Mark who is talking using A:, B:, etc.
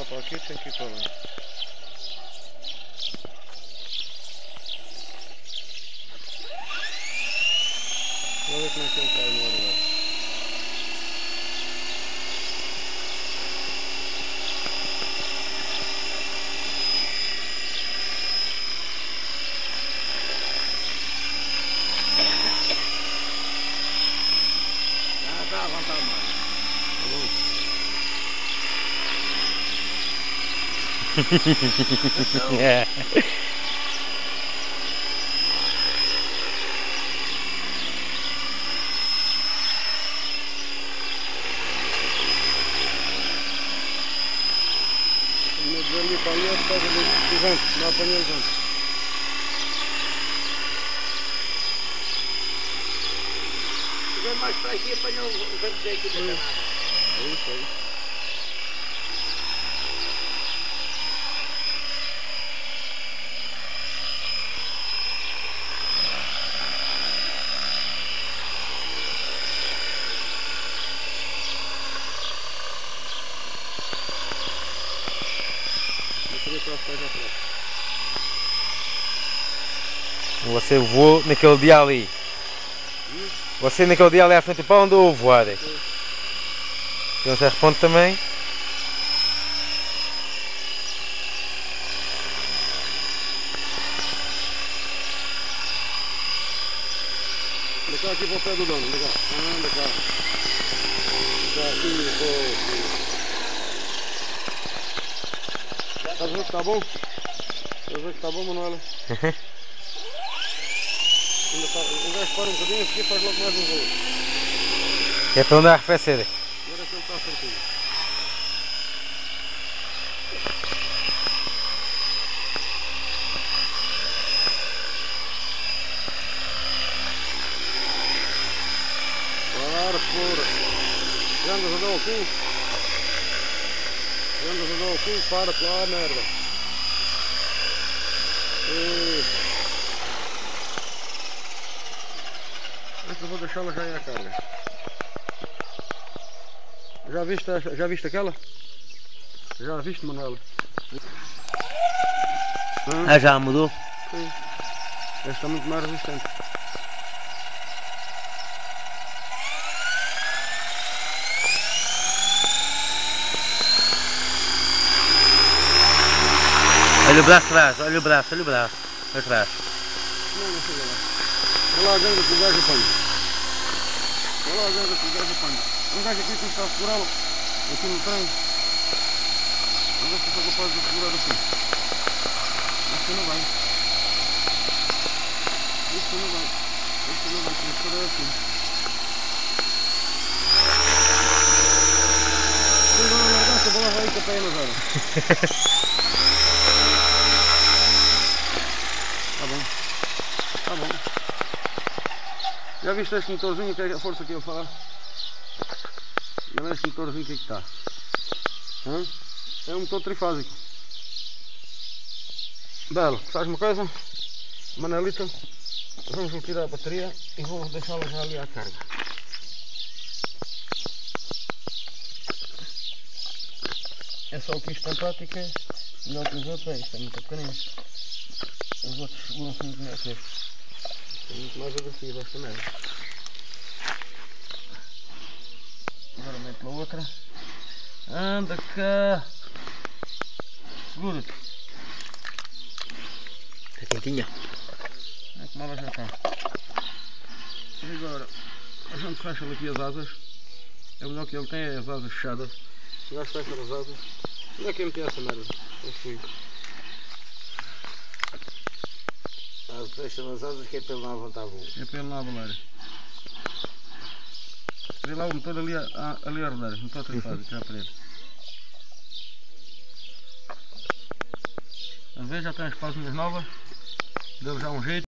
A: lá para aqui, tem que ir para lá. Vou ver como é que ele cai no ar.
B: Está a aguentar mais.
A: Tá bom.
C: É.
A: Ali para ali é por causa do vento, não apanhei o vento.
B: Se tiver mais para aqui, apanhou o vento daqui da Canada.
A: É isso aí.
C: Você voou naquele dia ali. Você naquele dia ali à frente do pão andou a voar. E não se responde também.
A: Anda cá aqui para o pé do dono, anda cá. Anda cá. Anda aqui, pô. Estás a ver que está bom? Estás a ver que está bom, Manuela? O gajo para um bocadinho, a seguir faz logo mais um voo.
C: É para onde a arrefecer.
A: Agora que ele está certinho. Para, fora. Já andas a dar o cu? Já andas a dar o cu? Para-te lá, merda. Esta vou deixá-la já ir à carga. Já viste aquela? Já viste, Manuela?
C: Ah, já mudou?
A: Sim. Esta é muito mais resistente.
C: Olha o braço atrás, olha o braço, olha o braço. Atrás.
A: Não chega lá. Olha lá a ganga que o gajo apanha. Olha lá a ganga que o gajo apanha. Um gajo aqui que está a segurá-lo. Aqui no trem. Vamos ver se sou capaz de segurar assim. Acho que não vai. Isto não vai. Isto não vai. Tem que ser assim. Se não largar, a bola vai ir com a pé nas horas. Tá bom. Tá bom. Já viste este motorzinho, que é a força que eu falo? Olha este motorzinho que está. É um motor trifásico. Belo, sabes uma coisa? Manelita, vamos retirar a bateria e vou deixá-la já ali à carga. É só que isto na prática, melhor que os outros, isto é muito pequenino. Os outros seguram-se muito melhor que este. É muito mais agressivo esta merda. Agora mete-la outra. Anda cá. Segura-te.
C: Está quentinha.
A: É como ela já está. E agora, a gente fecha aqui as asas. É melhor que ele tenha as asas fechadas. O gajo fecha as asas. Onde é que eu meti essa merda? Eu fui.
B: Fecha as asas que é para ele não levantar voo.
A: É para ele não avalar. Vê lá o motor ali a rodar. O motor trifásico, já para ele. A ver, já tem as páginas novas. Deu já um jeito.